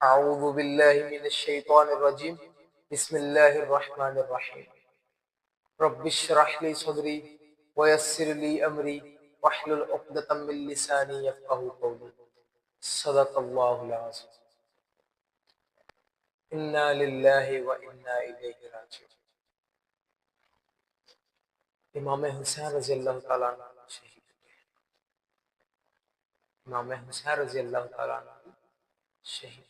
اعوذ باللہ من الشیطان الرجیم بسم اللہ الرحمن الرحیم رب اشرح لی صدری ویسر لی امری واحلل عقدۃ من لسانی یفقہوا قولی صدق اللہ العظیم انا للہ و انا الیہ راجعون۔ امام حسین رضی اللہ تعالیٰ عنہ شہید ہوئے۔ امام حسین رضی اللہ تعالیٰ عنہ شہید ہوئے۔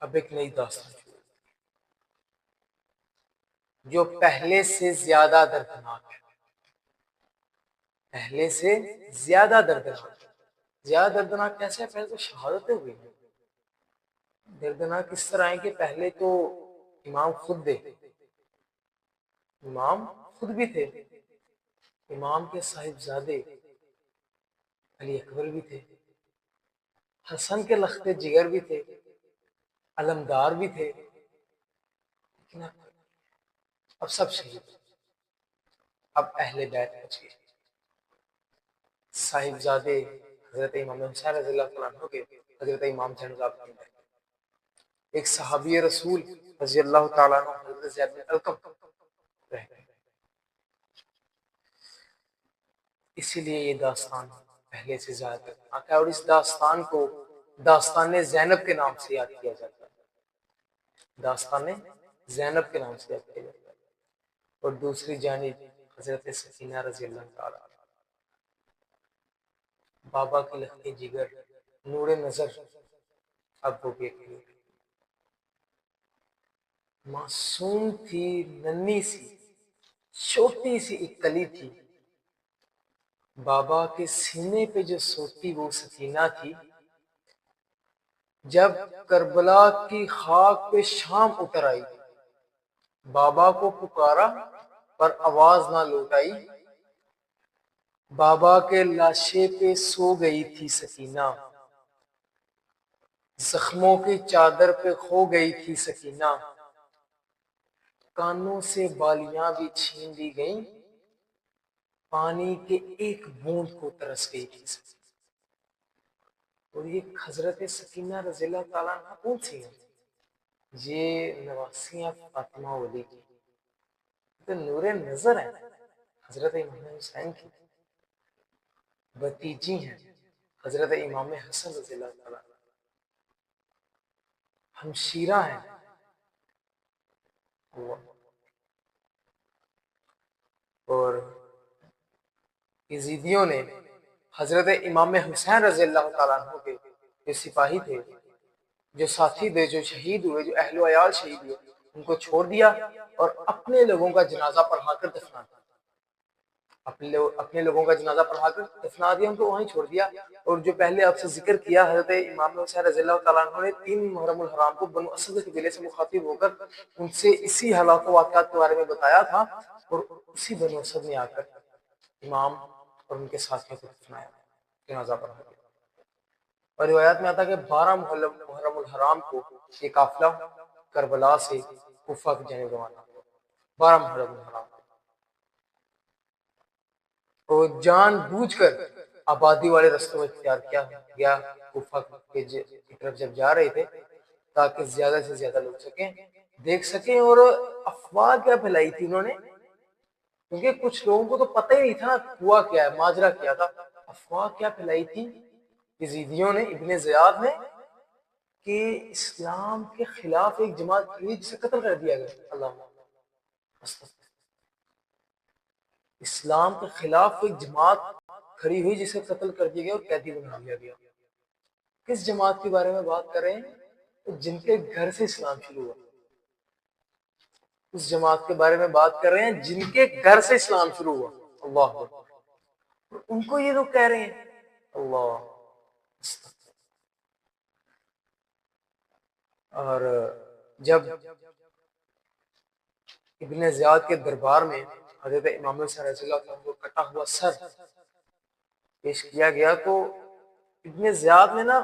اب ایک نئی داستان شروع جو پہلے سے زیادہ دردناک ہے، پہلے سے زیادہ دردناک ہے۔ زیادہ دردناک کیسے ہے؟ پہلے تو شہادتیں ہوئی ہیں۔ دردناک اس طرح ہے کہ پہلے تو امام خود تھے، امام خود بھی تھے، امام کے صاحبزادے علی اکبر بھی تھے، حسن کے لخت جگر بھی تھے، علمدار بھی تھے، لیکن اب سب شہید۔ اب اہل بیت بچ گئے، صاحبزادے حضرت امام حسین رضی اللہ تعالیٰ عنہ کے حضرت امام زین العابدین رہ گئے، ایک صحابی رسول رضی اللہ تعالیٰ عنہ حضرت زید بن ارقم رہ گئے۔ اسی لیے یہ داستان پہلے سے زیادہ دردناک ہے، اور اس داستان کو داستان زینب کے نام سے یاد کیا جاتا ہے، داستان زینب کے نام سے یاد کیا جاتا ہے۔ اور دوسری جانب حضرت سکینہ رضی اللہ تعالیٰ عنہ، بابا کی لخت جگر، نور نظر، اب وہ بھی ایک معصوم تھی، ننھی سی چھوٹی سی ایک کلی تھی۔ بابا کے سینے پہ جو سوتی وہ سکینہ تھی۔ جب کربلا کی خاک پہ شام اتر آئی، بابا کو پکارا پر آواز نہ لوٹ آئی۔ بابا کے لاشے پہ سو گئی تھی سکینہ، زخموں کی چادر پہ کھو گئی تھی سکینہ، کانوں سے بالیاں بھی چھین لی گئیں، پانی کے ایک بوند کو ترس گئی تھی سکینہ۔ اور یہ حضرت سکینہ رضی اللہ تعالیٰ عنہ کون سی ہیں؟ یہ نواسیاں فاطمہ ولی کی تو نور نظر ہے، حضرت امام حسین کی بھتیجی ہیں، حضرت امام حسن رضی اللہ تعالیٰ عنہ، ہمشیرہ ہیں۔ اور یزیدیوں نے حضرت امام حسین رضی اللہ تعالیٰ عنہ کے جو سپاہی تھے، جو ساتھی تھے، جو شہید ہوئے، جو اہل و عیال شہید ہوئے، ان کو چھوڑ دیا اور اپنے لوگوں کا جنازہ پڑھا کر دفنا دیا۔ اپنے لوگوں کا جنازہ پڑھا کر دفنا دیا، ان کو وہیں چھوڑ دیا۔ اور جو پہلے آپ سے ذکر کیا، حضرت امام حسین رضی اللہ تعالیٰ عنہ نے 3 محرم الحرام کو بنو اسد قبیلے سے مخاطب ہو کر ان سے اسی حالات و واقعات کے بارے میں بتایا تھا، اور اسی بنو اسد نے آ کر امام اور ان کے ساتھیوں کو دفنایا، جنازہ پڑھا دیا۔ اور روایات میں آتا ہے کہ 12 محرم الحرام کو یہ قافلہ کربلا سے کوفہ کی جانب روانہ ہوا، 12 محرم الحرام کو۔ اور جان بوجھ کر آبادی والے رستوں میں اختیار کیا گیا، کوفہ کی طرف جب جا رہے تھے، تاکہ زیادہ سے زیادہ لوگ دیکھ سکیں۔ اور افواہ کیا پھیلائی تھی انہوں نے، کیونکہ کچھ لوگوں کو تو پتہ ہی نہیں تھا ہوا کیا ہے، ماجرا کیا تھا۔ افواہ کیا پھیلائی تھی یزیدیوں نے، ابن زیاد نے، کہ اسلام کے خلاف ایک جماعت کھڑی جسے قتل کر دیا گیا۔ اللہ، اسلام کے خلاف ایک جماعت کھڑی ہوئی جسے قتل کر دیا گیا اور قیدی بنا دیا گیا۔ کس جماعت کے بارے میں بات کر رہے ہیں؟ جن کے گھر سے اسلام شروع ہوا، اس جماعت کے بارے میں بات کر رہے ہیں جن کے گھر سے اسلام شروع ہوا۔ اللہ اکبر، ان کو یہ لوگ کہہ رہے ہیں۔ اللہ، اور جب ابن زیاد کے دربار میں حضرت امام حسین رضی اللہ عنہ کو کٹا ہوا سر پیش کیا گیا، تو ابن زیاد نے نا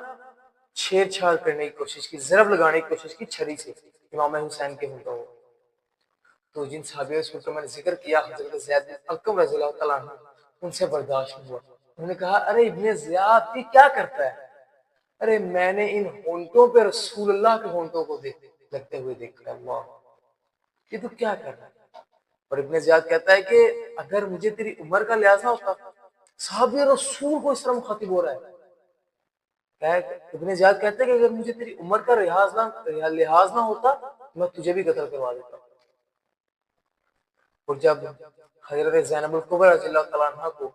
چھیڑ چھاڑ کرنے کی کوشش کی، ضرب لگانے کی کوشش کی چھری سے امام حسین کے ہونٹوں کو۔ تو جن صحابی رسول کا میں نے ذکر کیا، حضرت زید بن ارقم رضی اللہ تعالیٰ عنہ، ان سے برداشت نہیں ہوا، انہوں نے کہا ارے ابن زیاد یہ کیا کرتا ہے؟ ارے میں نے ان ہونٹوں پہ رسول اللہ کے ہونٹوں کو لگتے ہوئے دیکھا ہے، اللہ یہ تو کیا کر رہا ہے؟ اور ابن زیاد کہتا ہے کہ اگر مجھے تیری عمر کا لحاظ نہ ہوتا، صحابی رسول کو اس طرح مخاطب ہو رہا ہے، ابن زیاد کہتا ہے کہ اگر مجھے تیری عمر کا لحاظ نہ ہوتا میں تجھے بھی قتل کروا دیتا۔ اور جب حضرت زینب الکبریٰ رضی اللہ تعالیٰ عنہ کو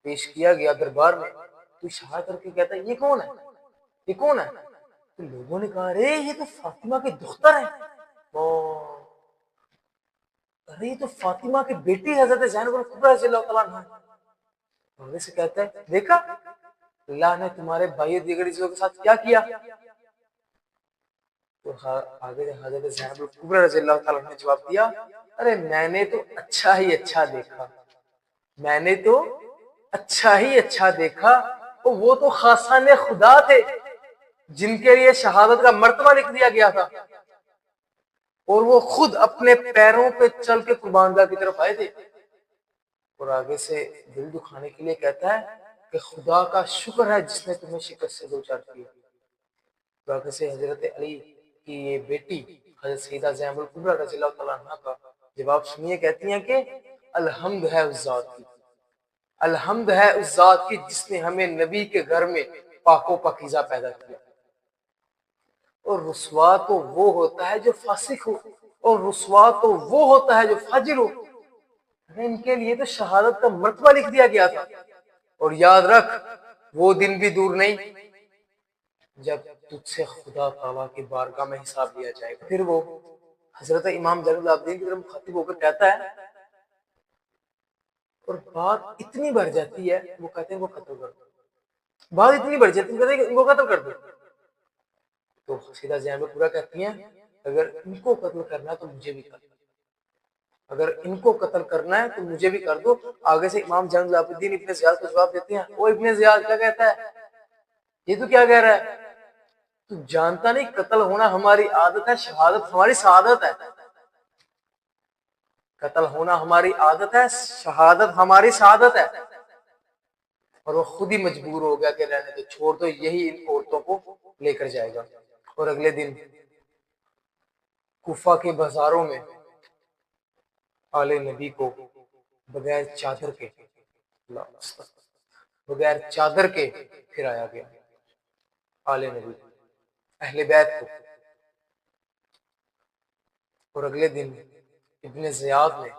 پیش کیا گیا دربار میں تو اشارہ کر کے کہتا ہے یہ کون ہے، یہ کون ہے؟ تو لوگوں نے کہا ارے یہ تو فاطمہ کی دختر ہے، ارے یہ تو فاطمہ کی بیٹی حضرت زینب الکبریٰ رضی اللہ تعالیٰ عنہ ہے۔ انہوں سے کہتا ہے دیکھا اللہ نے تمہارے بھائی دیگر عزیزوں کے ساتھ کیا کیا؟ تو آگے حضرت زینب الکبریٰ رضی اللہ تعالیٰ عنہ نے جواب دیا ارے میں نے تو اچھا ہی اچھا دیکھا، میں نے تو اچھا ہی اچھا دیکھا، وہ تو خاصان خدا تھے جن کے لیے شہادت کا مرتبہ لکھ دیا گیا تھا، اور وہ خود اپنے پیروں پہ چل کے قربان گاہ کی طرف آئے تھے۔ اور آگے سے دل دکھانے کے لیے کہتا ہے کہ خدا کا شکر ہے جس نے تمہیں شکست سے دوچار کیا۔ تو آگے سے حضرت علی کی یہ بیٹی حضرت سیدہ زینب الکبریٰ رضی اللہ تعالیٰ عنہ کا جواب سنیے، کہتی ہیں کہ الحمد ہے اس ذات کی، الحمد ہے اس ذات کی جس نے ہمیں نبی کے گھر میں پاک و پاکیزہ پیدا کیا۔ اور رسوا تو وہ ہوتا ہے جو فاسق ہو، اور رسوا تو وہ ہوتا ہے جو فاجر ہو۔ ان کے لیے تو شہادت کا مرتبہ لکھ دیا گیا تھا۔ اور یاد رکھ وہ دن بھی دور نہیں جب تجھ سے خدا تعالیٰ کی بارگاہ میں حساب لیا جائے گا۔ پھر وہ حضرت امام زین العابدین کی طرف مخاطب ہو کر کہتا ہے، اور بات اتنی بڑھ جاتی ہے، وہ کہتے ہیں وہ قتل کر دو، بات اتنی بڑھ جاتی ہے کہتے ہیں کہ ان کو قتل کر دو۔ تو سیدہ زینب الکبریٰ کہتی ہیں اگر ان کو قتل کرنا ہے تو مجھے بھی کر دو، اگر ان کو قتل کرنا ہے تو مجھے بھی کر دو۔ آگے سے امام زین العابدین ابن زیاد کو جواب دیتے ہیں، وہ ابن زیاد کیا کہتا ہے، یہ تو کیا کہہ رہا ہے، تو جانتا نہیں قتل ہونا ہماری عادت ہے، شہادت ہماری سعادت ہے، قتل ہونا ہماری عادت ہے، شہادت ہماری سعادت ہے۔ اور وہ خود ہی مجبور ہو گیا کہ رہنے تو چھوڑ دو، یہی ان عورتوں کو لے کر جائے گا۔ اور اگلے دن کوفہ کے بازاروں میں آل نبی کو بغیر چادر کے پھرایا گیا، آل نبی اہل بیت کو۔ اور اگلے دن ابن زیاد نے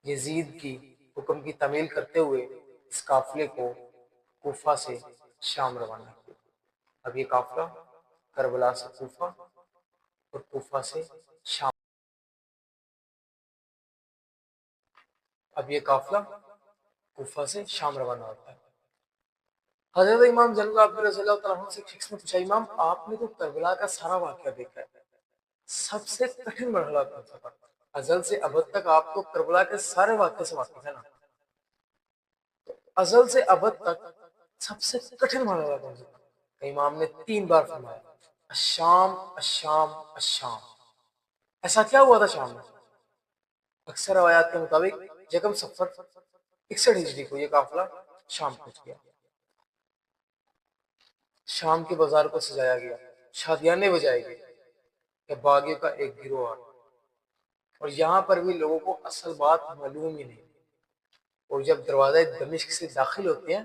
یزید کی حکم کی تعمیل کرتے ہوئے اس قافلے کو کوفہ سے شام روانہ کیا۔ اب یہ قافلہ کربلا سے کوفہ اور کوفہ سے شام، اب یہ قافلہ کوفہ سے شام روانہ ہوتا ہے۔ حضرت امام زین العابدین رضی اللہ تعالیٰ عنہ سے ایک شخص نے پوچھا امام آپ نے تو کربلا کا سارا واقعہ دیکھا ہے، سب سے کٹھن مرحلہ کون سا تھا؟ ازل سے ابد تک آپ تو کربلا کے سارے واقعے سے واقف ہے نا، ازل سے ابد تک سب سے کٹھن مرحلہ کون سا تھا؟ امام نے 3 بار فرمایا الشام الشام الشام۔ ایسا کیا ہوا تھا شام میں؟ اکثر روایات کے مطابق یکم صفر 61 ہجری کو یہ قافلہ شام پہنچ گیا۔ شام کے بازار کو سجایا گیا، شادیانے بجائے گئے کہ باغیوں کا ایک گروہ آ، اور یہاں پر بھی لوگوں کو اصل بات معلوم ہی نہیں۔ اور جب دروازہ دمشق سے داخل ہوتے ہیں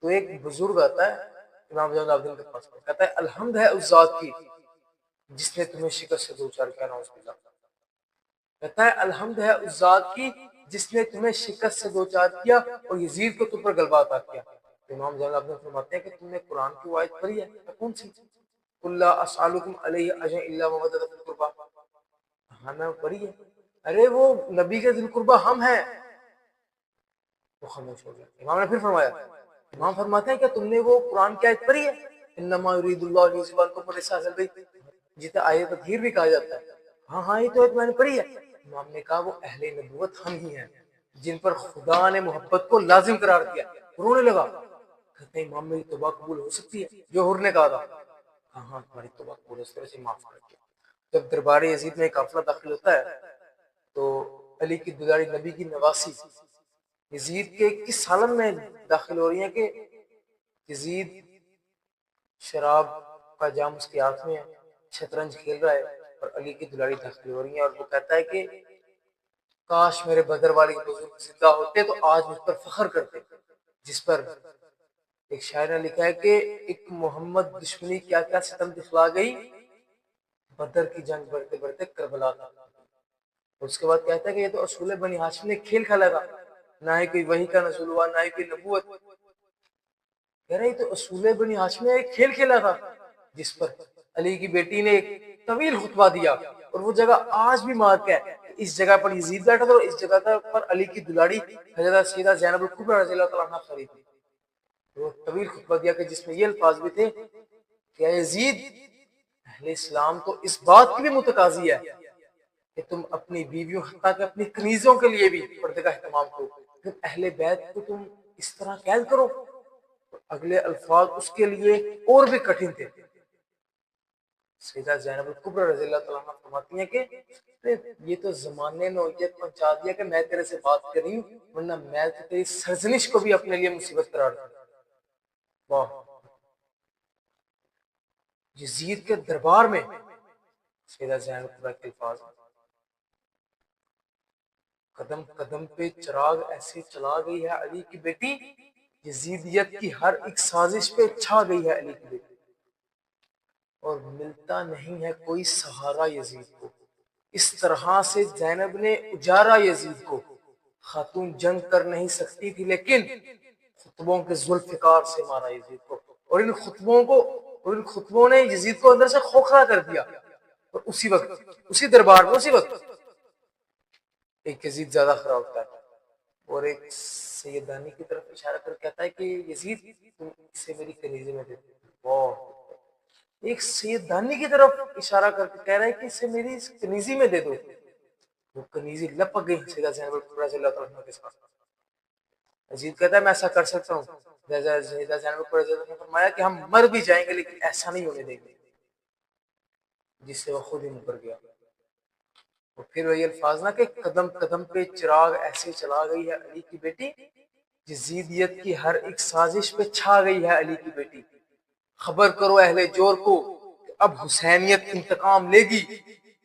تو ایک بزرگ آتا ہے امام زین العابدین کے پاس، کہتا ہے الحمد ہے اس ذات کی جس نے تمہیں شکست سے دوچار کیا، نعوذ باللہ، کہتا ہے الحمد ہے اس ذات کی جس نے تمہیں شکست سے دوچار کیا اور یزید کو تم پر غلبہ عطا کیا۔ تو امام زین العابدین فرماتے ہیں کہ تم نے قرآن کی وہ آیت پڑھی ہے، کون سی؟ قل لا اسألکم علیہ اجرا الا مودۃ فی القربى، ہاں میں پڑھی ہے، ارے وہ نبی کے ذی القربہ ہم ہیں۔ وہ خاموش ہو گیا۔ امام نے پھر فرمایا، امام فرماتے ہیں کہ تم نے وہ قرآن کی آیت پڑھی ہے انما یرید اللہ لیذھب عنکم الرجس اہل البیت، جسے آیت تطہیر بھی کہا جاتا ہے، ہاں ہاں یہ تو ایک میں نے پڑھی ہے۔ امام نے کہا وہ اہل نبوت ہم ہی ہیں جن پر خدا نے محبت کو لازم قرار دیا۔ رونے لگا، کہتے ہیں امام میری توبہ قبول ہو سکتی ہے؟ جو حر نے کہا تھا، ہاں ہاں تمہاری توبہ قبول، اس طرح سے معاف کر دیا۔ جب دربار یزید میں قافلہ داخل ہوتا ہے تو علی کی دلاری نبی کی نواسی یزید کے کس حالت میں داخل ہو رہی ہیں کہ یزید شراب کا جام اس کے ہاتھ میں ہے، شطرنج کھیل رہا ہے، اور علی کی دلاڑی داخل ہو رہی ہیں، اور وہ کہتا ہے کہ کاش میرے بدر والی بزرگ زندہ ہوتے تو آج مجھ پر فخر کرتے، جس پر ایک شاعر نے لکھا ہے کہ ایک محمد دشمنی کیا کیا ستم دکھلا گئی، بدر کی جنگ بڑھتے بڑھتے کربلا تھا۔ اس کے بعد کہتا ہے کہ یہ تو اصول بنی ہاشم نے کھیل کھیلا تھا، نہ ہی کوئی وحی کا نزول ہوا، نہ ہی کوئی نبوت۔ کہہ رہے تو اصول بنی ہاشم نے ایک کھیل کھیلا تھا، جس پر علی کی بیٹی نے ایک طویل خطبہ دیا، اور وہ جگہ آج بھی مارک ہے، اس جگہ پر یزید بیٹھا تھا اور اس جگہ پر علی کی دلاڑی حضرت سیدہ زینب الکبریٰ رضی اللہ تعالیٰ عنہ کھڑی تھی۔ وہ طویل خطبہ دیا کہ جس میں یہ الفاظ بھی تھے کہ اے یزید، اہل اسلام تو اس بات کی بھی متقاضی ہے کہ تم اپنی بیویوں حتیٰ کہ اپنی کنیزوں کے لیے بھی پردے کا اہتمام کرو، لیکن اہل بیت کو تم اس طرح قید کرو۔ اگلے الفاظ اس کے لیے اور بھی کٹھن تھے۔ سیدہ زینب الکبریٰ رضی اللہ تعالیٰ عنہ فرماتی ہیں کہ یہ تو زمانے نے یہ پہنچا دیا کہ میں تیرے سے بات کر رہی ہوں، ورنہ میں تو تیری سرزنش کو بھی اپنے لیے مصیبت قرار دوں۔ واہ! یزید کے دربار میں سیدہ زینب الکبریٰ کے الفاظ، قدم قدم پہ چراغ ایسے چلا گئی ہے علی کی بیٹی، یزیدیت کی ہر ایک سازش پہ چھا گئی ہے علی کی بیٹی، اور ملتا نہیں ہے کوئی سہارا یزید کو۔ اس طرح سے زینب نے اجارا یزید کو، خاتون جنگ کر نہیں سکتی تھی لیکن خطبوں کے ذوالفقار سے مارا یزید کو، اور ان خطبوں نے یزید کو اندر سے کھوکھلا کر دیا، اور اسی وقت اسی دربار میں اسی وقت ایک یزید زیادہ کھڑا ہوتا ہے اور ایک سیدانی کی طرف اشارہ کر کہتا ہے کہ یزید تم اسے میری کنیزی میں دے دو۔ ایک سیدانی کی طرف اشارہ کر کے کہہ رہا ہے کہ اسے میری کنیزی میں دے دو۔ وہ کنیزی لپک گئی سیدہ زینب الکبریٰ رضی اللہ تعالیٰ عنہ کے ساتھ۔ یزید کہتا ہے میں ایسا کر سکتا ہوں۔ سیدہ زینب الکبریٰ رضی اللہ عنہ نے فرمایا کہ ہم مر بھی جائیں گے لیکن ایسا نہیں ہونے دیں گے، جس سے وہ خود ہی مکر گیا۔ اور پھر وہی الفاظ نہ کہ قدم قدم پہ چراغ ایسے چلا گئی ہے علی کی بیٹی، یزیدیت کی ہر ایک سازش پہ چھا گئی ہے علی کی بیٹی، خبر کرو اہل جور کو کہ اب حسینیت انتقام لے گی،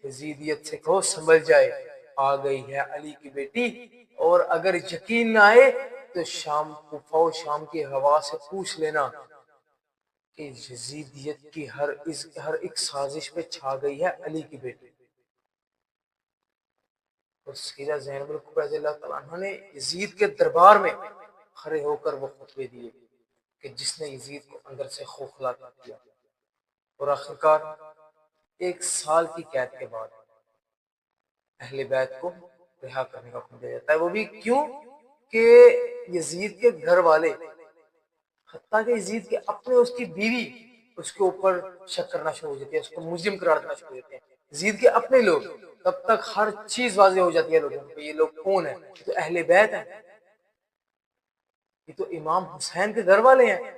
یزیدیت سے کہو سنبھل جائے، آ گئی ہے علی کی بیٹی، اور اگر یقین نہ آئے تو شام کوفہ و شام کی ہوا سے پوچھ لینا کہ یزیدیت کی ہر ایک سازش پہ چھا گئی ہے علی کی بیٹی۔ اور سیدہ زینب الکبریٰ رضی اللہ تعالیٰ عنہ نے یزید کے دربار میں کھڑے ہو کر وہ خطبے دیے کہ جس نے یزید کو اندر سے کھوکھلا کر دیا، اور آخرکار 1 سال کی قید کے بعد اہل بیت کو رہا کرنے کا حکم دیا جاتا ہے۔ وہ بھی کیوں کہ یزید کے گھر والے، حتیٰ کہ یزید کے اپنے اس کی بیوی اس کے اوپر شک کرنا شروع ہو جاتی ہے، اس کو مجرم قرار دینا شروع ہو جاتے ہیں، یزید کے اپنے لوگ۔ تب تک ہر چیز واضح ہو جاتی ہے لوگوں کو، یہ لوگ کون ہیں، یہ تو اہل بیت ہیں، یہ تو امام حسین کے گھر والے ہیں۔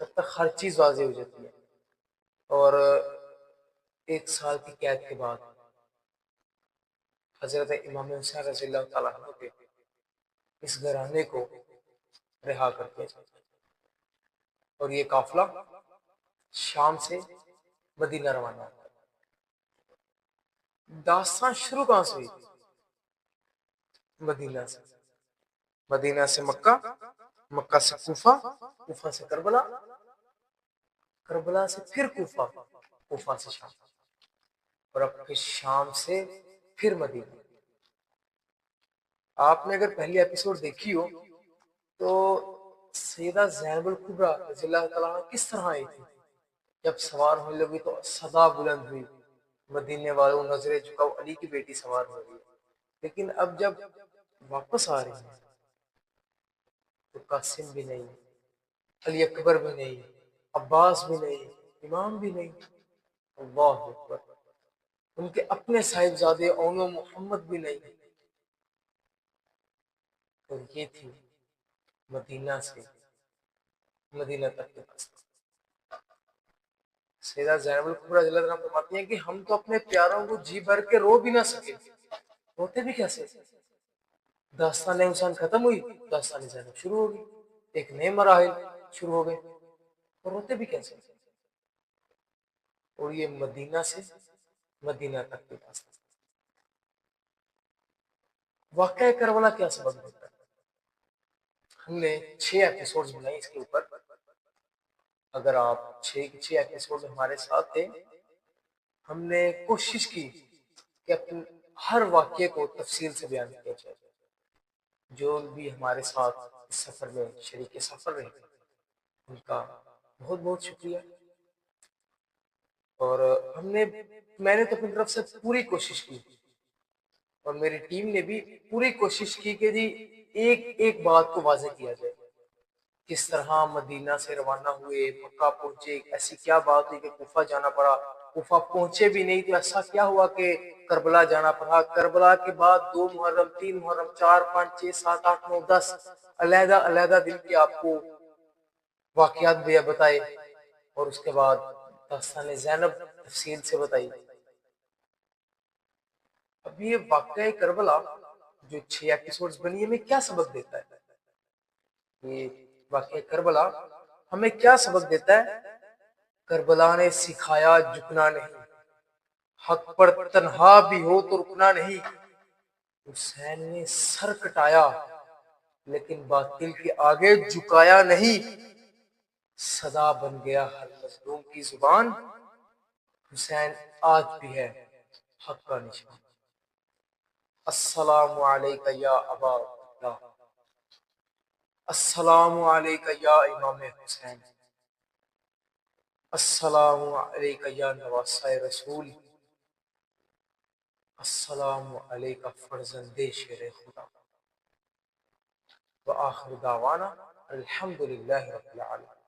تب تک ہر چیز واضح ہو جاتی ہے، اور 1 سال کی قید کے بعد حضرت امام حسین رضی اللہ تعالیٰ عنہ کے اس گھرانے کو رہا کر دیا جاتا ہے، اور یہ قافلہ شام سے مدینہ روانہ ہوتا ہے۔ داستان شروع کہاں سے ہوئی؟ مدینہ سے، مدینہ سے مکہ، مکہ سے کوفہ، کوفہ سے کربلا، کربلا سے پھر کوفہ، کوفہ سے شام، اور اب پھر شام سے پھر مدینہ۔ آپ نے اگر پہلی ایپیسوڈ دیکھی ہو تو سیدہ زینب الکبریٰ رضی اللہ تعالیٰ عنہ کس طرح آئی تھی؟ جب سوار ہونے لگی تو صدا بلند ہوئی، مدینے والوں نظریں جھکاؤ، علی کی بیٹی سوار ہو رہی ہے۔ لیکن اب جب واپس آ رہی ہیں تو قاسم بھی نہیں، علی اکبر بھی نہیں، عباس بھی نہیں، امام بھی نہیں، اللہ اکبر، ان کے اپنے صاحبزادے اون و محمد بھی نہیں۔ تو یہ تھی مدینہ سے مدینہ تک کے راستہ۔ سیدہ زینب الکبریٰ رضی اللہ عنہ فرماتی ہیں کہ ہم تو اپنے پیاروں کو جی بھر کے رو بھی نہ سکے، روتے بھی کیسے؟ داستان حسین ختم ہوئی، داستان زینب شروع ہو گئی، ایک نئے مراحل شروع ہو گئے، اور ہوتے بھی کیسے؟ اور یہ مدینہ سے مدینہ تک کی داستان۔ واقعہ کربلا کیا سبق دیتا ہے؟ ہم نے 6 ایپیسوڈز بنائے اس کے اوپر، اگر آپ 6 ایپیسوڈ ہمارے ساتھ تھے، ہم نے کوشش کی کہ اپنے ہر واقعے کو تفصیل سے بیان کیا جائے۔ جو بھی ہمارے ساتھ اس سفر میں شریک سفر رہے ان کا بہت بہت شکریہ، اور میں نے تو اپنی طرف سے پوری کوشش کی، اور میری ٹیم نے بھی پوری کوشش کی کہ جی ایک ایک بات کو واضح کیا جائے۔ کس طرح مدینہ سے روانہ ہوئے، مکہ پہنچے، ایسی کیا بات ہوئی کہ کوفہ جانا پڑا، کوفہ پہنچے بھی نہیں تو ایسا کیا ہوا کہ کربلا جانا پڑا، کربلا کے بعد 2 محرم، 3 محرم، 4، 5، 6، 7، 8، 9، 10 علیحدہ علیحدہ دن کے آپ کو واقعات بھی بتائے، اور اس کے بعد داستان زینب تفصیل سے بتائی۔ اب یہ واقعہ کربلا جو 6 ایپیسوڈز بنی ہے، ہمیں کیا سبق دیتا ہے؟ یہ واقعہ کربلا ہمیں کیا سبق دیتا ہے؟ کربلا نے سکھایا جھکنا نہیں، حق پر تنہا بھی ہو تو رکنا نہیں۔ حسین نے سر کٹایا لیکن باطل کے آگے جھکایا نہیں، صدا بن گیا ہر مظلوم کی زبان، حسین آج بھی ہے حق کا نشان۔ السلام علیکہ یا ابا عبداللہ، السلام علیکہ یا امام حسین، السلام علیکہ یا نواسہ رسول، السلام علیکہ فرزند شیر خدا، وآخر دعوانا الحمدللہ رب العالمین۔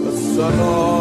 السلام